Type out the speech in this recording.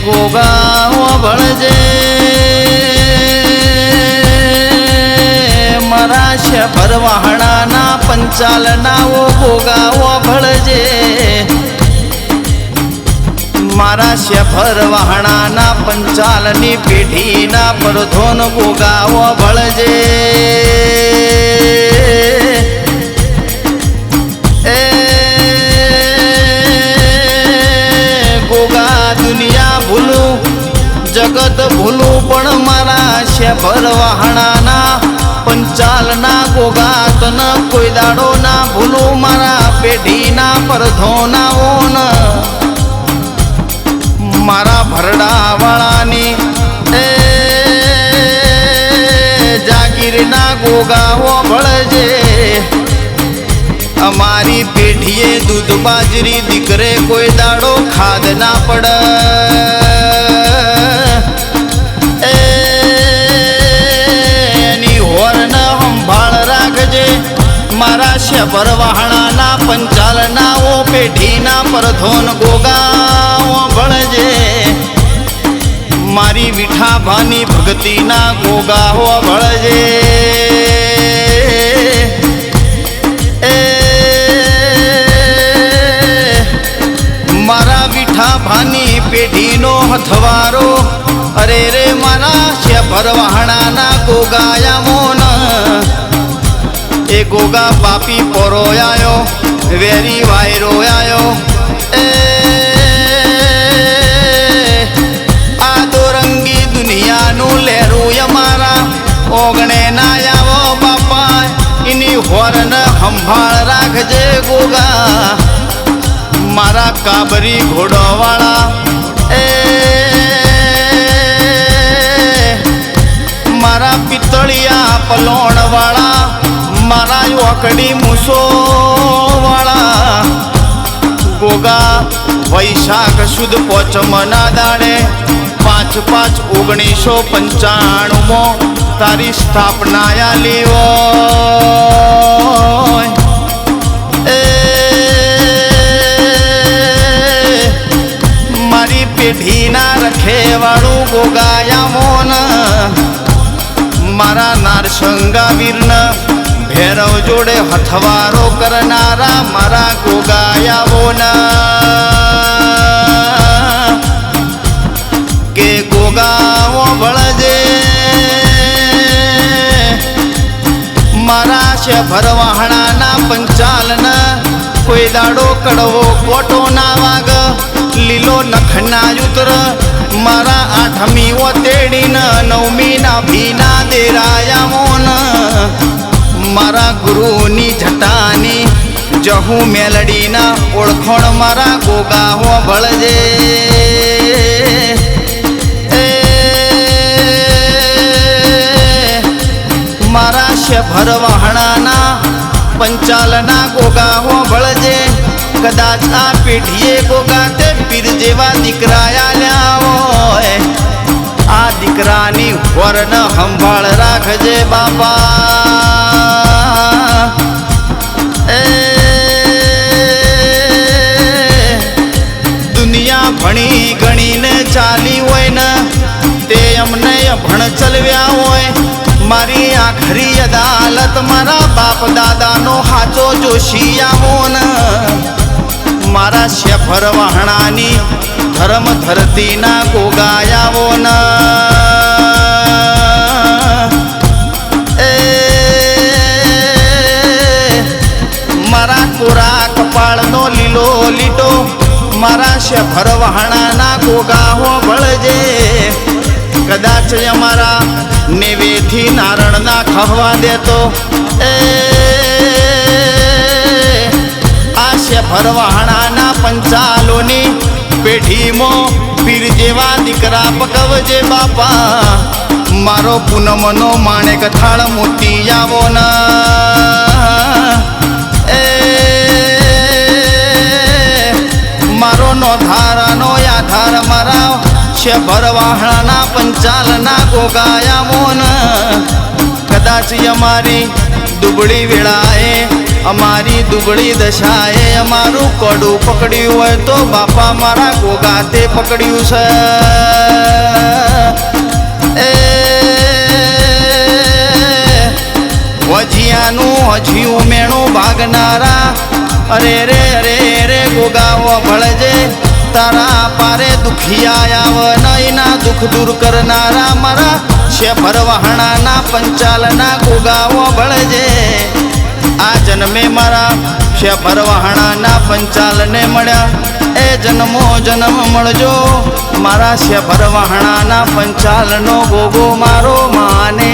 ગોગા ભળજે મારા શેફર વાહણાના પંચાલના ઓ ગોગા ભળજે મારા શેફર વાહણાના પંચાલની પેઢીના પરધોન ગોગા ભળજે દુનિયા ભૂલું જગત ભૂલું પણ મારા શેફર વાહણાના પંચાલના ગોગા તન કોઈ દાડો ના ભૂલું મારા પેઢીના પરધોના ઓન મારા ભરડા વાળાની જાગીરના ગોગા ભળજે અમારી પેઢીએ દૂધ બાજરી દીકરે કોઈ દાડો ખાદ ના પડ એની હોરન સંભાળ રાખજે મારા શેફર વાહણાના પંચાલનાઓ પેઢીના પરધોન ગોગા ભળજે મારી વિઠાભાની ભક્તિના ગોગા ભળજે મારા વિઠાભાની પેઢીનો હથવારો અરે રે મારા શેફર વાહણાના ગોગાયા મોન એ ગોગા પાપી પોરો આયો વેરી વાયરો આયો આ દોરંગી દુનિયાનું લેરું અમારા ઓગણે ના આવો બાપા એની હોરન સંભાળ રાખજે ગોગા મારા કાબરી ઘોડોવાળા મારા પિત્તળિયા પલોણ વાળા મારા ઓકડી મૂસો વાળા ગોગા વૈશાખ સુદ પોચમના દાડે 5/5/1995 તારી સ્થાપના આલી હોય મારી પેઢીના રખેવાળું ગોગાયા મોન મારા નારસંગા વીરન ભૈરવ જોડે હથવારો કરનારા મારા ગોગાયાઓના કે ગોગાઓ ભળજે મારા શેફર વાહણાના પંચાલના કોઈ દાડો કડવો કોટો ના વાગ લીલો નખના ઉતર મારા આઠમી ઓ તેડીના નવમીના ભીના દેરાયા મોન મારા ગુરુની જટાની જહુ મેલડીના ઓળખોણ મારા ગોગા ભળજે મારા શેફર વાહણાના પંચાલના ગોગા ભળજે કદાચ આ પેઢીએ ગોગા તે પીર જેવા દીકરા આલ્યા હોય આ દીકરાની વરણ સંભાળ રાખજે બાપા દુનિયા ભણી ગણીને ચાલી હોય ને તે અમને ભણ ચલવ્યા હોય મારી આખરી અદાલત મારા બાપ દાદાનો હાચો જોશિયા હોન મારા શેફર વાહણાની ધર્મ ધરતીના ગોગાયાઓન મારા કોરા કપાળનો લીલો લીટો મારા શેફર વાહણાના ગોગા ભળજે કદાચ અમારા નેવેથી નારણ ના ખહવા દેતો આ શેફર વાહણાના પંચાલોની પેઢીમાં પીર જેવા દીકરા પકવજે બાપા મારો પૂનમનો માણેક થાળ મોતી આવો મારો નો ધારાનો આધાર મારા શેફર વાહણાના પંચાલના ગોગાયા મોન કદાચ અમારી દુબળી વેળાએ અમારી દુબળી દશાએ અમારું કડું પકડ્યું હોય તો બાપા મારા ગોગાતે પકડ્યું છે. એ વજિયાનું હજિયું મેણું ભાગનારા અરે રે અરે રે ગોગાઓ ભળજે તારા પારે દુખિયા આવ નઈના દુઃખ દૂર કરનારા મારા શેફર વહાણાના પંચાલના ગોગાઓ ભળજે. આ જન્મે મારા શેફર વહાણાના પંચાલને મળ્યા એ જન્મો જન્મ મળજો મારા શેફર વહાણાના પંચાલનો ગોગો મારો માને.